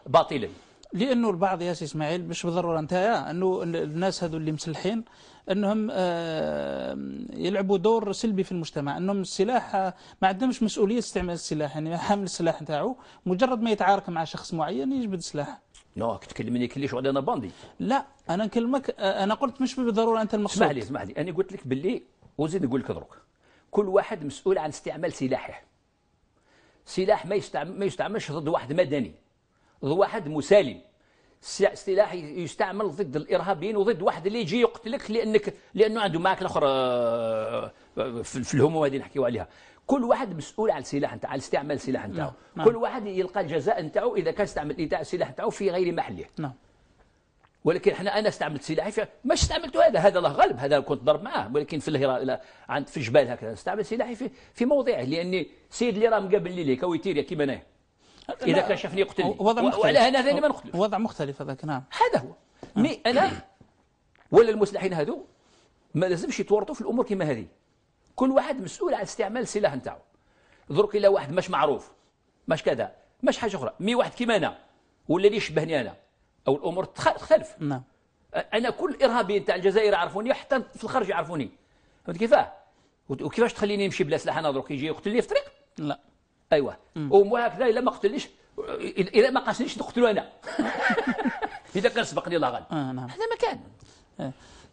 باطلا. لانه البعض يا سي اسماعيل مش بالضروره انتهى انه الناس هذو اللي مسلحين انهم يلعبوا دور سلبي في المجتمع، انهم السلاح ما عندهمش مسؤوليه استعمال السلاح، يعني حامل السلاح نتاعو مجرد ما يتعارك مع شخص معين يجبد سلاح. نو كتكلمني كلي شغل انا باندي. لا انا نكلمك، انا قلت مش بالضروره انت المقصود. اسمح لي انا قلت لك باللي وزيد نقول لك دروك كل واحد مسؤول عن استعمال سلاحه. سلاح ما يستعملش ضد واحد مدني، ضد واحد مسالم. السلاح يستعمل ضد الارهابيين وضد واحد اللي يجي يقتلك لانه عنده ماكله اخرى في الهموم هذه نحكيو عليها. كل واحد مسؤول على السلاح نتاع على استعمال السلاح نتاعو. كل واحد يلقى الجزاء نتاعو اذا كان استعمل السلاح نتاعو في غير محله. نعم. ولكن انا استعملت سلاحي ما استعملته هذا الله غالب، هذا كنت ضرب معاه، ولكن في الهراء عند في الجبال هكذا استعمل سلاحي في موضعه، لاني السيد اللي راه مقابل لي ليك ويتير كيما انا اذا كان شافني يقتلني وعلى هنا ثاني ما نقتلوش. وضع مختلف هذاك. نعم هذا هو. مي انا ولا المسلحين هذو ما لازمش يتورطوا في الامور كيما هذه. كل واحد مسؤول على استعمال السلاح نتاعو. درك الا واحد مش معروف مش كذا مش حاجه اخرى، مي واحد كيما انا ولا اللي يشبهني انا او الامور تختلف. نعم. انا كل ارهابي نتاع الجزائر يعرفوني، حتى في الخارج يعرفوني. فهمت كيفاه؟ وكيفاش تخليني نمشي بلا سلاح انا درك يجي يقتلني في الطريق؟ لا. ايوه. وهكذا الا ما قتلنيش، اذا ما قاسنيش نقتلو انا. اذا كان سبقني الله غالب. نعم. هذا ما كان.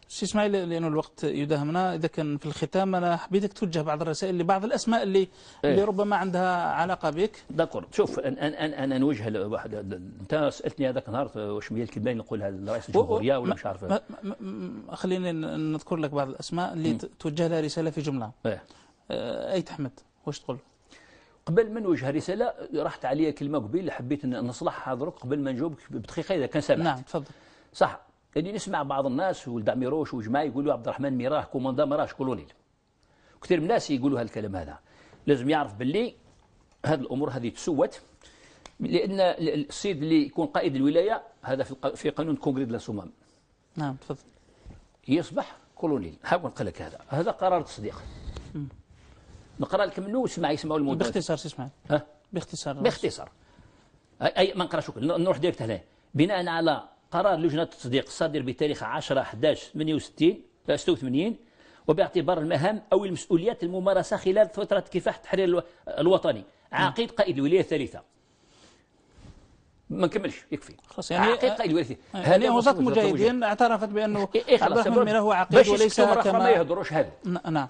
سي اسماعيل لانه الوقت يداهمنا، اذا كان في الختام انا حبيتك توجه بعض الرسائل لبعض الاسماء اللي ربما عندها علاقه بك. داكور. شوف انا نوجه لواحد. انت سالتني هذاك النهار واش هي الكلمه اللي نقولها لرئيس الجمهوريه ولا مش عارف. خليني نذكر لك بعض الاسماء اللي توجه لها رساله في جمله. ايت احمد واش تقول؟ قبل ما نوجه رساله راحت عليا كلمه قبيل حبيت ان نصلحها درك قبل ما نجاوبك بدقيقه اذا كان سامح. نعم تفضل. صح. اللي نسمع بعض الناس ولد عميروش وجماعه يقولوا عبد الرحمن ميراه كوماندا مراش كولونيل. كثير من الناس يقولوا هذا الكلام هذا. لازم يعرف باللي هذه الامور هذه تسوت، لان السيد اللي يكون قائد الولايه هذا في قانون كونغري دو لا سومام. نعم تفضل. يصبح كولونيل. حاول نقول لك هذا قرار تصديق. نقرا لك منه واسمع يسمعوا الموضوع باختصار سي اسماعيل. باختصار اي ما نقراش نروح ديريكت هنا. بناء على قرار لجنه التصديق الصادر بتاريخ 10/11/86 وباعتبار المهام او المسؤوليات الممارسه خلال فتره كفاح التحرير الوطني عقيد قائد الولايه الثالثه. ما نكملش يكفي خلاص. يعني عقيد قائد الولايه الثالثه. يعني وزاره المجاهدين اعترفت بانه عبد الرحمن ميراه هو عقيد وليس كما ما يهضروش هذا. نعم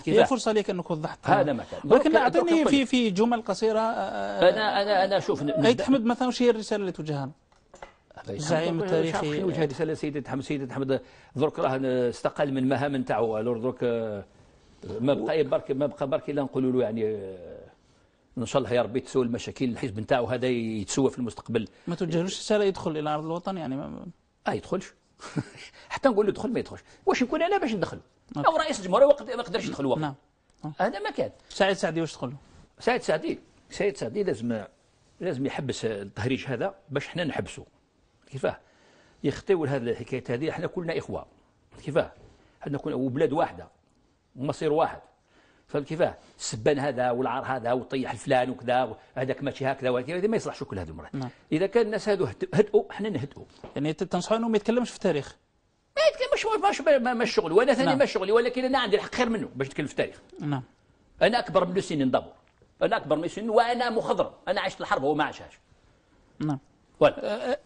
هي فرصه لك انك وضحت هذا ما كان. ولكن اعطيني في جمل قصيره. انا شوف ايت احمد مثلا وش هي الرساله اللي توجهها؟ الزعيم التاريخي وجه رساله سيدي احمد درك راه استقل من مهام نتاعو. درك ما بقى برك الا نقولوا له يعني ان شاء الله يا ربي تسوى المشاكل الحزب نتاعو هذا يتسوى في المستقبل. ما توجهلوش رساله يدخل الى ارض الوطن يعني ما يدخلش. حتى نقول له دخل ما يدخلش. واش نكون انا باش ندخل؟ او رئيس الجمهوريه ما يقدرش يدخل وقت. نعم. هذا ما كان. سعيد سعدي واش تدخل له؟ سعيد سعدي لازم يحبس التهريج هذا باش حنا نحبسوا. كيفاه؟ يخطيو هذه الحكايه هذه. احنا كلنا اخوه. كيفاه؟ حنا كنا وبلاد واحده ومصير واحد. فهمت كيفاه؟ السبان هذا والعار هذا وطيح الفلان وكذا هذاك ماشي هكذا وهذا ما يصلحش كل هذه الامور. اذا كان الناس هذو هدؤوا احنا نهدؤوا. يعني تنصحوا انه ما يتكلمش في التاريخ. ما يتكلمش مش شغلي وانا ثاني ما شغلي، ولكن انا عندي الحق خير منه باش نتكلم في التاريخ. نعم. انا اكبر منه سنين دابور. انا اكبر منه سنين وانا مخضرم. انا عشت الحرب وهو ما عاشهاش. نعم.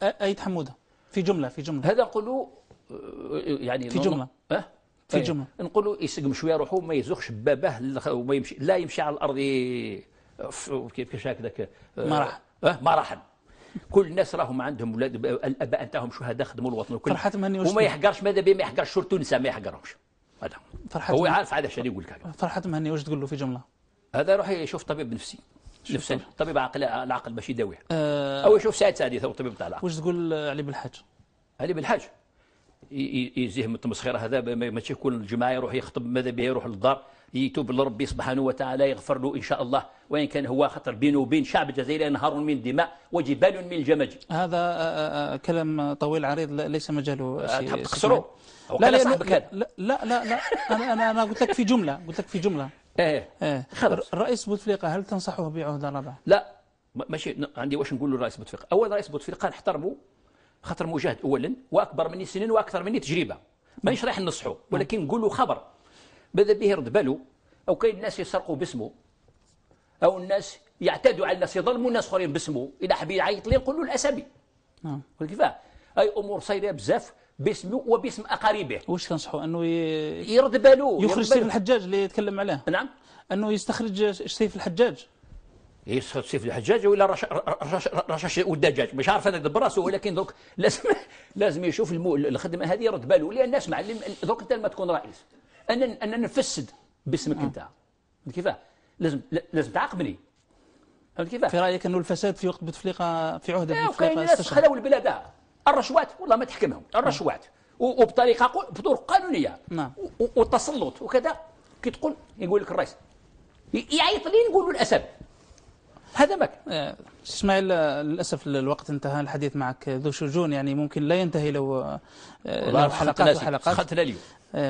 ايت حموده في جمله هذا نقولوا يعني في جمله في جمله نقولوا يسقم شويه روحه وما يزغش باباه وما يمشي لا يمشي على الارض كيفاش هكذاك مرحا. كل الناس راهم عندهم اولاد الاباء نتاعهم شهداء خدموا الوطن وكل وما يحقرش ماذا بيه ما يحقرش شرطه نساء ما يحقرهمش. هذا هو عارف علاش يقول لك هذا. فرحات مهني واش تقول له في جمله؟ هذا يروح يشوف طبيب نفسي طبيب العقل باش يداويه. او يشوف سعيد سعدي هو الطبيب تاع العقل. واش تقول علي بالحاج؟ علي بالحاج يزيه من التمسخير هذا ماشي يكون الجماعه يروح يخطب ماذا به يروح للدار يتوب لربي سبحانه وتعالى يغفر له ان شاء الله، وان كان هو خطر بينه وبين شعب الجزائر نهر من الدماء وجبال من الجمج. هذا كلام طويل عريض ليس مجاله. تحب تخسروا؟ لا لا انا قلت لك في جمله الرئيس بوتفليقه هل تنصحه بعهده رابعه؟ لا ماشي عندي واش نقول له رئيس بوتفليقه. اول رئيس بوتفليقه نحترمه خاطر مجاهد اولا واكبر مني سنين واكثر مني تجربه، مانيش رايح ننصحه ولكن نقول له خبر ماذا به يرد باله. او كاين الناس يسرقوا باسمه او الناس يعتادوا على الناس يظلموا الناس اخرين باسمه، اذا حب يعيط لي نقول له الاسامي. كيفاه اي امور صايره بزاف باسمه وباسم اقاربه. واش تنصحوا انه يرد باله يخرج سيف الحجاج اللي يتكلم عليه؟ نعم انه يستخرج سيف الحجاج. يسخط سيف الحجاج ولا رشاش والدجاج مش عارف هذا براسه، ولكن دوك لازم يشوف الخدمه هذه يرد باله، لان الناس معلم دوك انت لما تكون رئيس انا نفسد باسمك انت كيفاه لازم تعاقبني. فهمت كيفاه؟ في رايك انه الفساد في وقت بوتفليقه في عهده كاين بوتفليقه ناس خلاو البلاد الرشوات والله ما تحكمهم الرشوات بطرق قانونيه. نعم. والتسلط وكذا كي تقول يقول لك الرئيس يعيط لي نقول له الاسد هذا ماك. اسماعيل للاسف الوقت انتهى، الحديث معك ذو شجون يعني ممكن لا ينتهي لو حلقات وحلقات. خدتنا اليوم.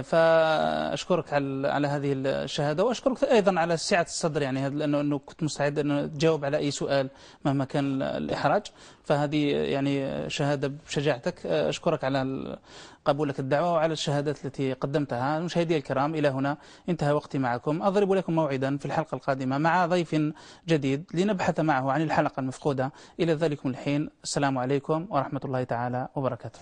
فاشكرك على هذه الشهاده، واشكرك ايضا على سعه الصدر يعني لانه كنت مستعد ان تجاوب على اي سؤال مهما كان الاحراج، فهذه يعني شهاده بشجاعتك. اشكرك على قبولك الدعوه وعلى الشهادات التي قدمتها. مشاهدي الكرام، الى هنا انتهى وقتي معكم. اضرب لكم موعدا في الحلقه القادمه مع ضيف جديد لنبحث معه عن الحلقه المفقوده. الى ذلكم الحين، السلام عليكم ورحمه الله تعالى وبركاته.